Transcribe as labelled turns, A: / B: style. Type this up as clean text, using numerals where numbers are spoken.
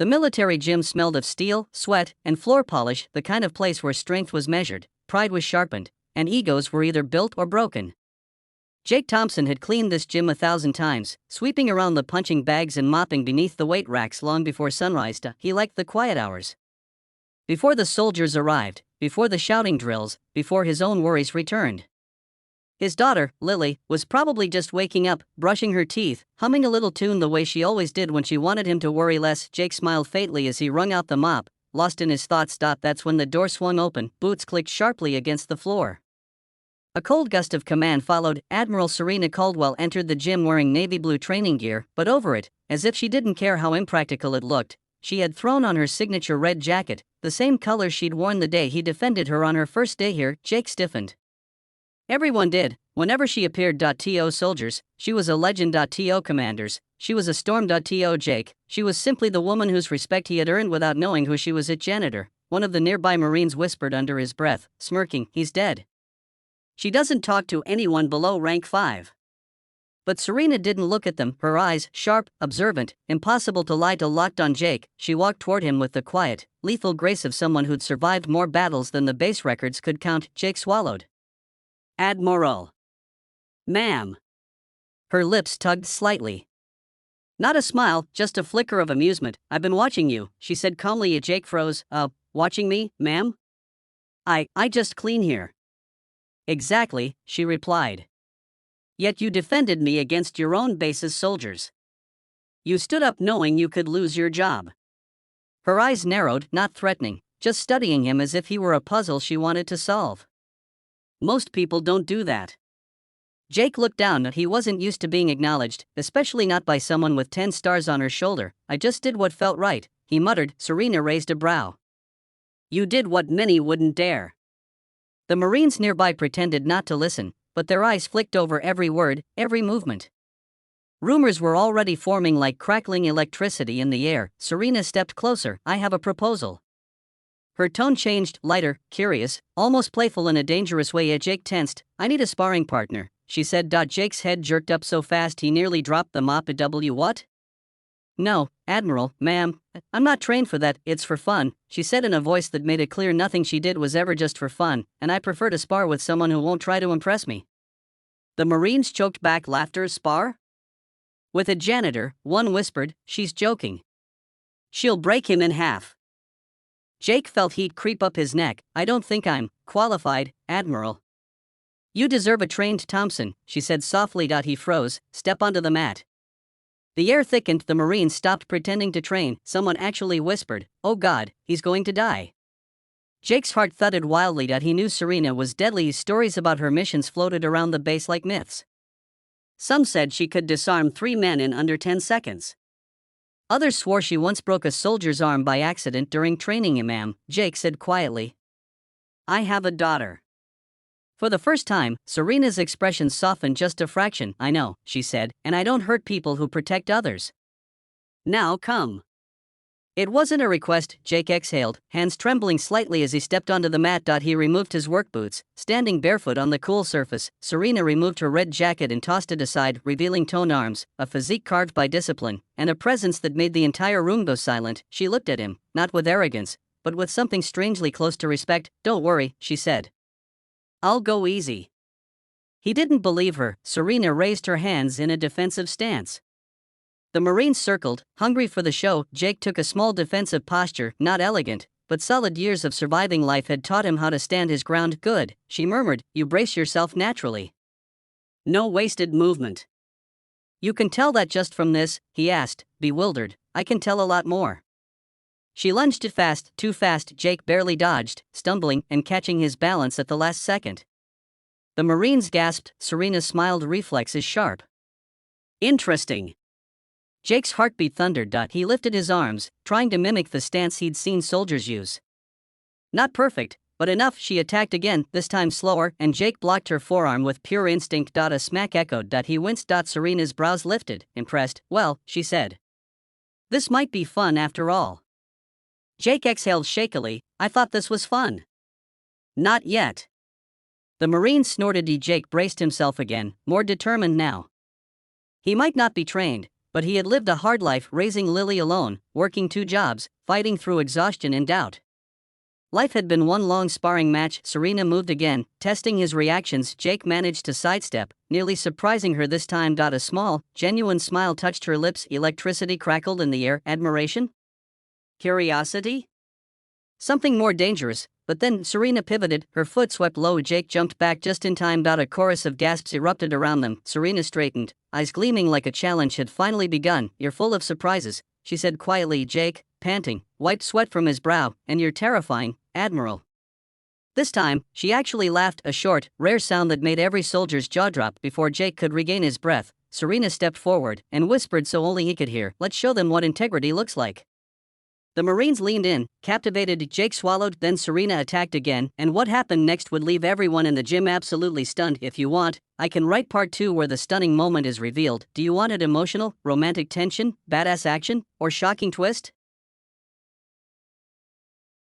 A: The military gym smelled of steel, sweat, and floor polish, the kind of place where strength was measured, pride was sharpened, and egos were either built or broken. Jake Thompson had cleaned this gym 1,000 times, sweeping around the punching bags and mopping beneath the weight racks long before sunrise. He liked the quiet hours. Before the soldiers arrived, before the shouting drills, before his own worries returned. His daughter, Lily, was probably just waking up, brushing her teeth, humming a little tune the way she always did when she wanted him to worry less. Jake smiled faintly as he wrung out the mop, lost in his thoughts. That's when the door swung open, boots clicked sharply against the floor. A cold gust of command followed. Admiral Serena Caldwell entered the gym wearing navy blue training gear, but over it, as if she didn't care how impractical it looked, she had thrown on her signature red jacket, the same color she'd worn the day he defended her on her first day here. Jake stiffened. Everyone did. Whenever she appeared. To soldiers, she was a legend. To commanders, she was a storm. To Jake, she was simply the woman whose respect he had earned without knowing who she was. Janitor, one of the nearby Marines whispered under his breath, smirking, he's dead. She doesn't talk to anyone below rank 5. But Serena didn't look at them, her eyes, sharp, observant, impossible to lie to, locked on Jake. She walked toward him with the quiet, lethal grace of someone who'd survived more battles than the base records could count. Jake swallowed. Admiral. Ma'am. Her lips tugged slightly. Not a smile, just a flicker of amusement. I've been watching you, she said calmly. Jake froze. Watching me, ma'am? I just clean here. Exactly, she replied. Yet you defended me against your own base's soldiers. You stood up knowing you could lose your job. Her eyes narrowed, not threatening, just studying him as if he were a puzzle she wanted to solve. Most people don't do that. Jake looked down. He wasn't used to being acknowledged, especially not by someone with 10 stars on her shoulder. I just did what felt right, he muttered. Serena raised a brow. You did what many wouldn't dare. The Marines nearby pretended not to listen, but their eyes flicked over every word, every movement. Rumors were already forming like crackling electricity in the air. Serena stepped closer. I have a proposal. Her tone changed, lighter, curious, almost playful in a dangerous way. Jake tensed. I need a sparring partner, she said. Jake's head jerked up so fast he nearly dropped the mop. What? No, Admiral, ma'am, I'm not trained for that. It's for fun, she said in a voice that made it clear nothing she did was ever just for fun, and I prefer to spar with someone who won't try to impress me. The Marines choked back laughter. Spar? With a janitor, one whispered, she's joking. She'll break him in half. Jake felt heat creep up his neck. I don't think I'm qualified, Admiral. You deserve a trained Thompson, she said softly. He froze. Step onto the mat. The air thickened. The Marines stopped pretending to train. Someone actually whispered, oh God, he's going to die. Jake's heart thudded wildly. He knew Serena was deadly. Stories about her missions floated around the base like myths. Some said she could disarm 3 men in under 10 seconds. Others swore she once broke a soldier's arm by accident during training. Ma'am, Jake said quietly. I have a daughter. For the first time, Serena's expression softened just a fraction. I know, she said, and I don't hurt people who protect others. Now come. It wasn't a request, Jake exhaled, hands trembling slightly as he stepped onto the mat. He removed his work boots, standing barefoot on the cool surface. Serena removed her red jacket and tossed it aside, revealing toned arms, a physique carved by discipline, and a presence that made the entire room go silent. She looked at him, not with arrogance, but with something strangely close to respect. Don't worry, she said. I'll go easy. He didn't believe her. Serena raised her hands in a defensive stance. The Marines circled, hungry for the show. Jake took a small defensive posture, not elegant, but solid. Years of surviving life had taught him how to stand his ground. Good, she murmured, you brace yourself naturally. No wasted movement. You can tell that just from this, he asked, bewildered. I can tell a lot more. She lunged it fast, too fast. Jake barely dodged, stumbling and catching his balance at the last second. The Marines gasped. Serena smiled, reflexes sharp. Interesting. Jake's heartbeat thundered. He lifted his arms, trying to mimic the stance he'd seen soldiers use. Not perfect, but enough. She attacked again, this time slower, and Jake blocked her forearm with pure instinct. A smack echoed. He winced. Serena's brows lifted, impressed. Well, she said. This might be fun after all. Jake exhaled shakily. I thought this was fun. Not yet. The Marine snorted. Jake braced himself again, more determined now. He might not be trained, But he had lived a hard life raising Lily alone, working 2 jobs, fighting through exhaustion and doubt. Life had been one long sparring match. Serena moved again, testing his reactions. Jake managed to sidestep, nearly surprising her this time. A small, genuine smile touched her lips. Electricity crackled in the air. Admiration? Curiosity? Something more dangerous. But then Serena pivoted, her foot swept low. Jake jumped back just in time. A chorus of gasps erupted around them. Serena straightened, eyes gleaming like a challenge had finally begun. "You're full of surprises," she said quietly. Jake, panting, wiped sweat from his brow. "And you're terrifying, Admiral." This time, she actually laughed, a short, rare sound that made every soldier's jaw drop. Before Jake could regain his breath, Serena stepped forward and whispered so only he could hear, "Let's show them what integrity looks like." The Marines leaned in, captivated. Jake swallowed, then Serena attacked again, and what happened next would leave everyone in the gym absolutely stunned. If you want, I can write part 2 where the stunning moment is revealed. Do you want it emotional, romantic tension, badass action, or shocking twist?